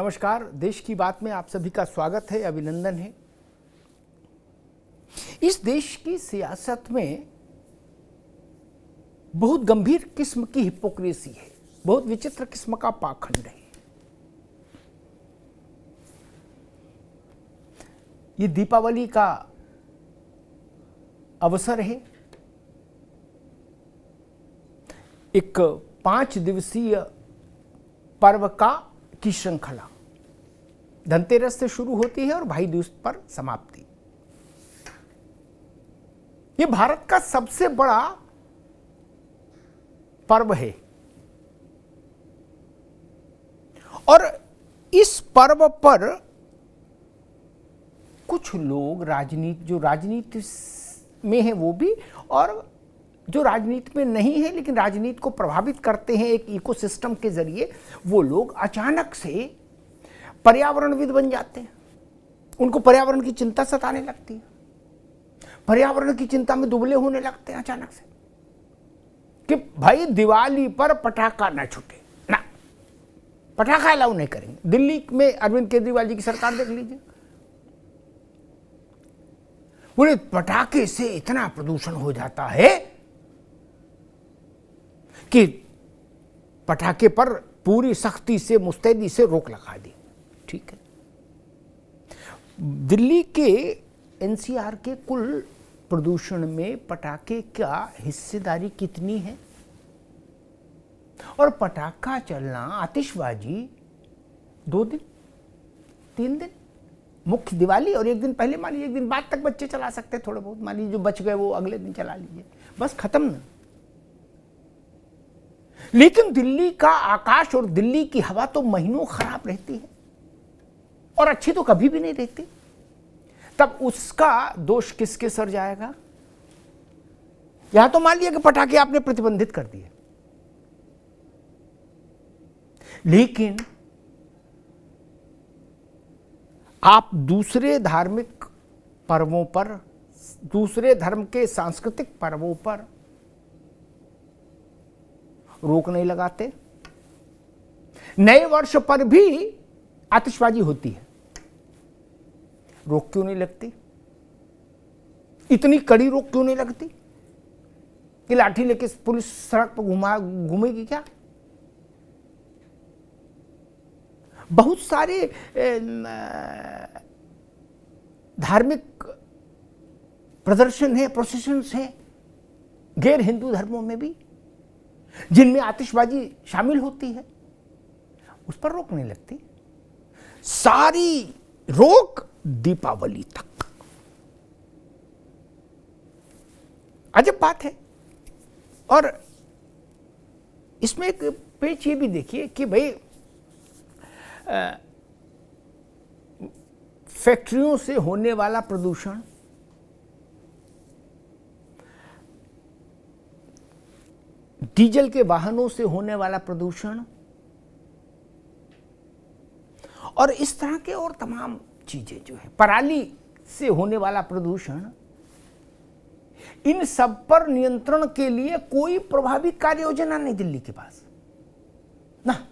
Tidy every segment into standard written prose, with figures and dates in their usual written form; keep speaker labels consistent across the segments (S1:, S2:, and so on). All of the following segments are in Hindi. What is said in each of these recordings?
S1: नमस्कार। देश की बात में आप सभी का स्वागत है, अभिनंदन है। इस देश की सियासत में बहुत गंभीर किस्म की हिपोक्रेसी है, बहुत विचित्र किस्म का पाखंड है। ये दीपावली का अवसर है। एक 5 दिवसीय पर्व की श्रृंखला धनतेरस से शुरू होती है और भाई दूज पर समाप्ति। ये भारत का सबसे बड़ा पर्व है और इस पर्व पर कुछ लोग जो राजनीति में है वो भी, और जो राजनीति में नहीं है लेकिन राजनीति को प्रभावित करते हैं एक इकोसिस्टम के जरिए, वो लोग अचानक से पर्यावरणविद बन जाते हैं। उनको पर्यावरण की चिंता सताने लगती है, पर्यावरण की चिंता में दुबले होने लगते हैं अचानक से कि भाई दिवाली पर पटाखा ना छूटे, ना पटाखा अलाउ नहीं करेंगे। दिल्ली में अरविंद केजरीवाल जी की सरकार देख लीजिए, बोले पटाखे से इतना प्रदूषण हो जाता है कि पटाखे पर पूरी सख्ती से मुस्तैदी से रोक लगा दी। ठीक है, दिल्ली के एनसीआर के कुल प्रदूषण में पटाखे का हिस्सेदारी कितनी है? और पटाखा चलना, आतिशबाजी 2 दिन 3 दिन, मुख्य दिवाली और 1 दिन पहले मान लीजिए, 1 दिन बाद तक बच्चे चला सकते थोड़े बहुत, मान लीजिए जो बच गए वो अगले दिन चला लीजिए, बस खत्म ना। लेकिन दिल्ली का आकाश और दिल्ली की हवा तो महीनों खराब रहती है और अच्छी तो कभी भी नहीं रहती। तब उसका दोष किसके सर जाएगा? यहां तो मान लिया कि पटाखे आपने प्रतिबंधित कर दिए, लेकिन आप दूसरे धार्मिक पर्वों पर, दूसरे धर्म के सांस्कृतिक पर्वों पर रोक नहीं लगाते। नए वर्ष पर भी आतिशबाजी होती है, रोक क्यों नहीं लगती? इतनी कड़ी रोक क्यों नहीं लगती कि लाठी लेके पुलिस सड़क पर घूमेगी क्या? बहुत सारे धार्मिक प्रदर्शन है, प्रोसेशंस हैं गैर हिंदू धर्मों में भी, जिनमें आतिशबाजी शामिल होती है, उस पर रोक नहीं लगती। सारी रोक दीपावली तक। अजब बात है। और इसमें एक पेच ये भी देखिए कि भाई फैक्ट्रियों से होने वाला प्रदूषण, डीजल के वाहनों से होने वाला प्रदूषण और इस तरह के और तमाम चीजें जो है, पराली से होने वाला प्रदूषण, इन सब पर नियंत्रण के लिए कोई प्रभावी कार्य योजना नहीं दिल्ली के पास ना।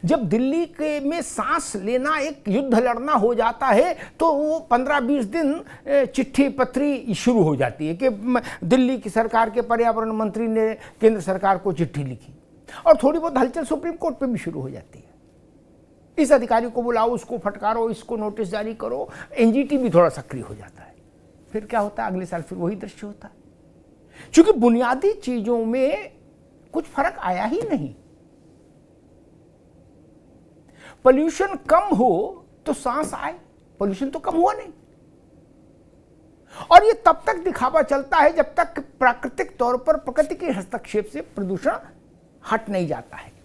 S1: जब दिल्ली के में सांस लेना एक युद्ध लड़ना हो जाता है तो वो 15-20 दिन चिट्ठी पत्री शुरू हो जाती है कि दिल्ली की सरकार के पर्यावरण मंत्री ने केंद्र सरकार को चिट्ठी लिखी, और थोड़ी बहुत हलचल सुप्रीम कोर्ट पे भी शुरू हो जाती है। इस अधिकारी को बुलाओ, उसको फटकारो, इसको नोटिस जारी करो, एनजीटी भी थोड़ा सक्रिय हो जाता है। फिर क्या होता है? अगले साल फिर वही दृश्य होता है, क्योंकि बुनियादी चीजों में कुछ फर्क आया ही नहीं। पोल्यूशन कम हो तो सांस आए, पोल्यूशन तो कम हुआ नहीं। और ये तब तक दिखावा चलता है जब तक प्राकृतिक तौर पर प्रकृति के हस्तक्षेप से प्रदूषण हट नहीं जाता है।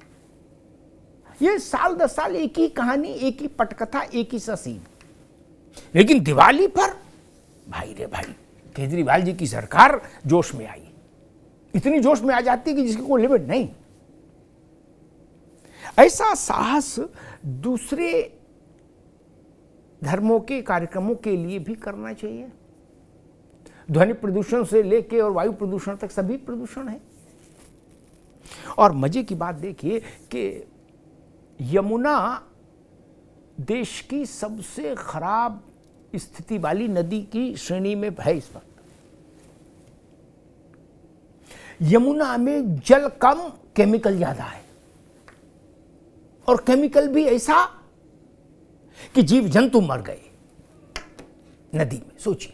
S1: ये साल 10 साल एक ही कहानी, एक ही पटकथा, एक ही सीन। लेकिन दिवाली पर भाई रे भाई, केजरीवाल जी की सरकार जोश में आई, इतनी जोश में आ जाती है कि जिसकी कोई लिमिट नहीं। ऐसा साहस दूसरे धर्मों के कार्यक्रमों के लिए भी करना चाहिए। ध्वनि प्रदूषण से लेके और वायु प्रदूषण तक सभी प्रदूषण है। और मजे की बात देखिए कि यमुना देश की सबसे खराब स्थिति वाली नदी की श्रेणी में है इस वक्त। यमुना में जल कम, केमिकल ज्यादा है, और केमिकल भी ऐसा कि जीव जंतु मर गए नदी में। सोचिए,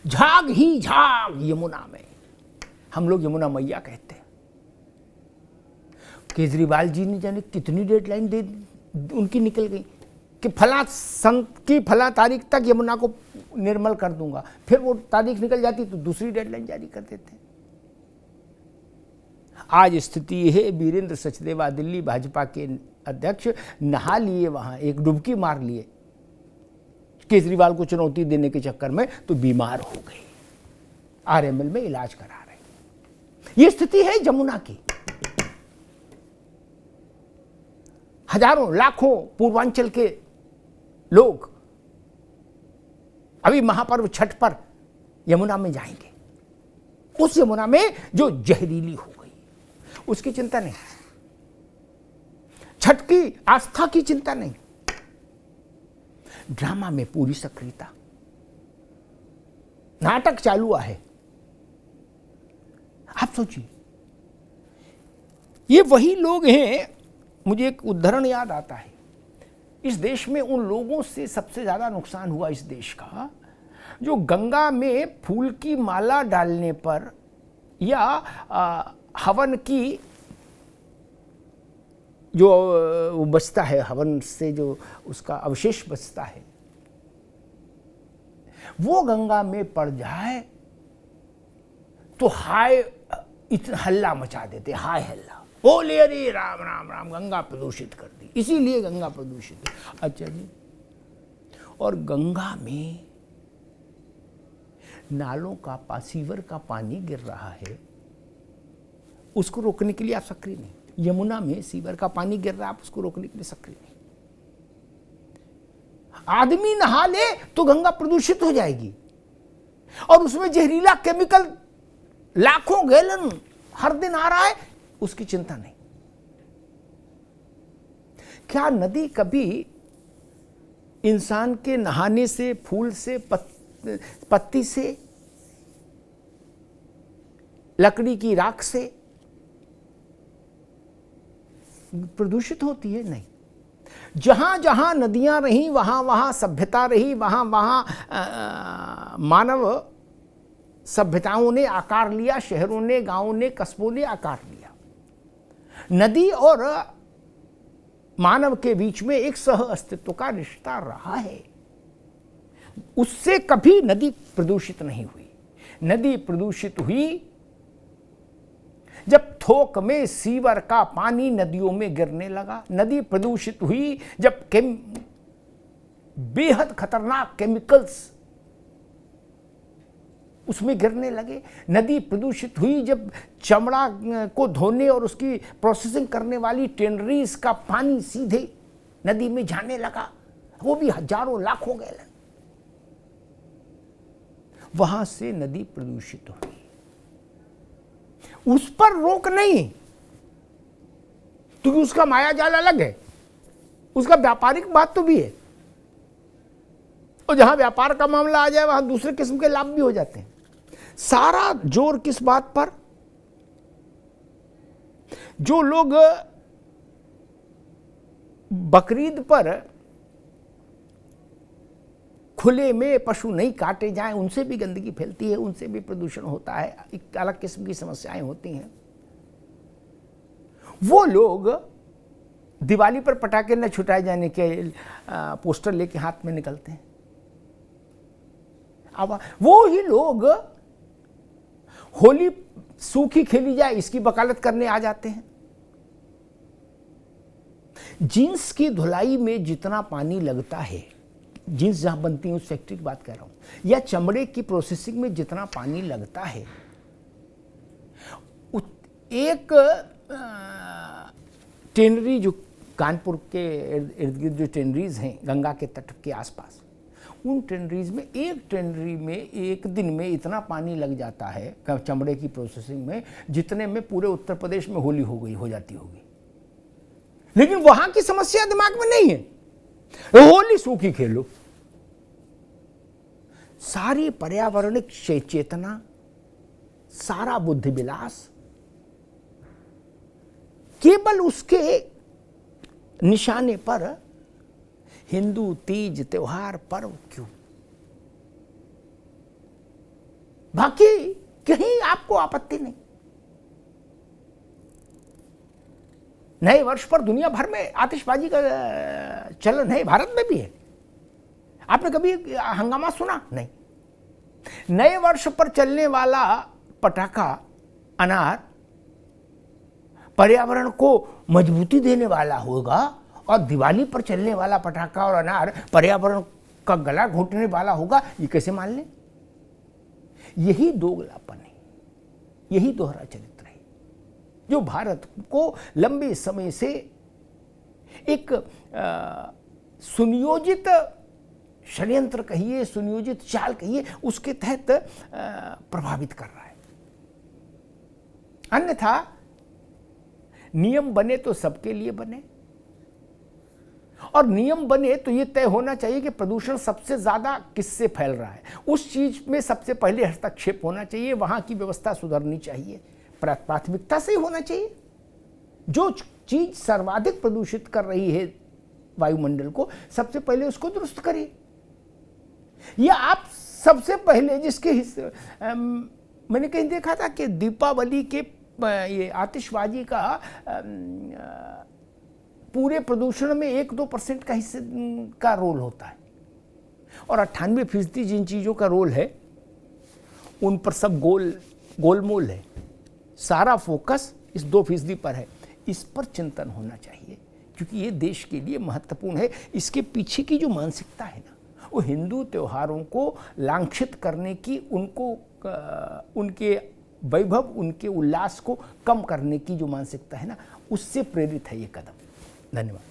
S1: झाग ही झाग यमुना में। हम लोग यमुना मैया कहते हैं। केजरीवाल जी ने जाने कितनी डेडलाइन दे उनकी निकल गई कि फला संत की फला तारीख तक यमुना को निर्मल कर दूंगा, फिर वो तारीख निकल जाती तो दूसरी डेडलाइन जारी कर देते हैं। आज स्थिति है, वीरेंद्र सचदेवा दिल्ली भाजपा के अध्यक्ष नहा लिए, वहां एक डुबकी मार लिए केजरीवाल को चुनौती देने के चक्कर में, तो बीमार हो गए, आरएमएल में इलाज करा रहे। ये स्थिति है यमुना की। हजारों लाखों पूर्वांचल के लोग अभी महापर्व छठ पर यमुना में जाएंगे, उस यमुना में जो जहरीली हो गई, उसकी चिंता नहीं। छठ की आस्था की चिंता नहीं। ड्रामा में पूरी सक्रियता, नाटक चालू है। आप सोचिए, ये वही लोग हैं। मुझे एक उदाहरण याद आता है। इस देश में उन लोगों से सबसे ज्यादा नुकसान हुआ इस देश का, जो गंगा में फूल की माला डालने पर या हवन की जो वो बचता है, हवन से जो उसका अवशेष बचता है, वो गंगा में पड़ जाए तो हाय इतना हल्ला मचा देते, हाय हल्ला, बोले अरे राम राम राम, गंगा प्रदूषित कर दी, इसीलिए गंगा प्रदूषित है। अच्छा जी, और गंगा में नालों का सीवर का पानी गिर रहा है, उसको रोकने के लिए आप सक्रिय नहीं। यमुना में सीवर का पानी गिर रहा है, आप उसको रोकने के लिए सक्रिय नहीं। आदमी नहा ले तो गंगा प्रदूषित हो जाएगी, और उसमें जहरीला केमिकल लाखों गैलन हर दिन आ रहा है, उसकी चिंता नहीं। क्या नदी कभी इंसान के नहाने से, फूल से, पत्ती से, लकड़ी की राख से प्रदूषित होती है? नहीं। जहां जहां नदियां रहीं, वहां वहां सभ्यता रही, वहां वहां मानव सभ्यताओं ने आकार लिया, शहरों ने, गांवों ने, कस्बों ने आकार लिया। नदी और मानव के बीच में एक सह अस्तित्व का रिश्ता रहा है। उससे कभी नदी प्रदूषित नहीं हुई। नदी प्रदूषित हुई जब थोक में सीवर का पानी नदियों में गिरने लगा। नदी प्रदूषित हुई जब बेहद खतरनाक केमिकल्स उसमें गिरने लगे। नदी प्रदूषित हुई जब चमड़ा को धोने और उसकी प्रोसेसिंग करने वाली टेनरीज का पानी सीधे नदी में जाने लगा, वो भी हजारों लाखों गैलन। वहां से नदी प्रदूषित हुई। उस पर रोक नहीं, क्योंकि उसका माया जाल अलग है, उसका व्यापारिक बात तो भी है, और जहां व्यापार का मामला आ जाए वहां दूसरे किस्म के लाभ भी हो जाते हैं। सारा जोर किस बात पर? जो लोग बकरीद पर खुले में पशु नहीं काटे जाएं, उनसे भी गंदगी फैलती है, उनसे भी प्रदूषण होता है, एक अलग किस्म की समस्याएं होती हैं। वो लोग दिवाली पर पटाखे न छुटाए जाने के पोस्टर लेके हाथ में निकलते हैं। अब वो ही लोग होली सूखी खेली जाए इसकी वकालत करने आ जाते हैं। जींस की धुलाई में जितना पानी लगता है, जींस जहां बनती है उस फैक्ट्री की बात कर रहा हूं, या चमड़े की प्रोसेसिंग में जितना पानी लगता है, एक टेनरी जो कानपुर के इर्द गिर्द जो टेनरीज हैं गंगा के तट के आसपास, उन टेनरीज में एक टेनरी में एक दिन में इतना पानी लग जाता है चमड़े की प्रोसेसिंग में, जितने में पूरे उत्तर प्रदेश में होली हो जाती होगी। लेकिन वहां की समस्या दिमाग में नहीं है। होली सूखी खेलो, सारी पर्यावरणिक चेतना, सारा बुद्धि विलास केवल उसके निशाने पर हिंदू तीज त्योहार पर्व क्यों? बाकी कहीं आपको आपत्ति नहीं। नए वर्ष पर दुनिया भर में आतिशबाजी का चलन है, भारत में भी है। आपने कभी हंगामा सुना? नहीं। नए वर्ष पर चलने वाला पटाखा अनार पर्यावरण को मजबूती देने वाला होगा और दिवाली पर चलने वाला पटाखा और अनार पर्यावरण का गला घोटने वाला होगा, ये कैसे मान लें? यही दोगलापन है, यही दोहरा चरित्र है जो भारत को लंबे समय से एक सुनियोजित षड्यंत्र कहिए, सुनियोजित चाल कहिए, उसके तहत प्रभावित कर रहा है। अन्यथा नियम बने तो सबके लिए बने, और नियम बने तो ये तय होना चाहिए कि प्रदूषण सबसे ज्यादा किससे फैल रहा है, उस चीज में सबसे पहले हस्तक्षेप होना चाहिए, वहां की व्यवस्था सुधरनी चाहिए, प्राथमिकता से ही होना चाहिए। जो चीज सर्वाधिक प्रदूषित कर रही है वायुमंडल को, सबसे पहले उसको दुरुस्त करिए। या आप सबसे पहले जिसके हिस्से, मैंने कहीं देखा था कि दीपावली के ये आतिशबाजी का पूरे प्रदूषण में 1-2% का हिस्से का रोल होता है, और 98% जिन चीज़ों का रोल है उन पर सब गोलमोल है। सारा फोकस इस 2% पर है। इस पर चिंतन होना चाहिए, क्योंकि ये देश के लिए महत्वपूर्ण है। इसके पीछे की जो मानसिकता है ना, वो हिंदू त्योहारों को लांछित करने की, उनको उनके वैभव, उनके उल्लास को कम करने की जो मानसिकता है ना, उससे प्रेरित है ये कदम। धन्यवाद।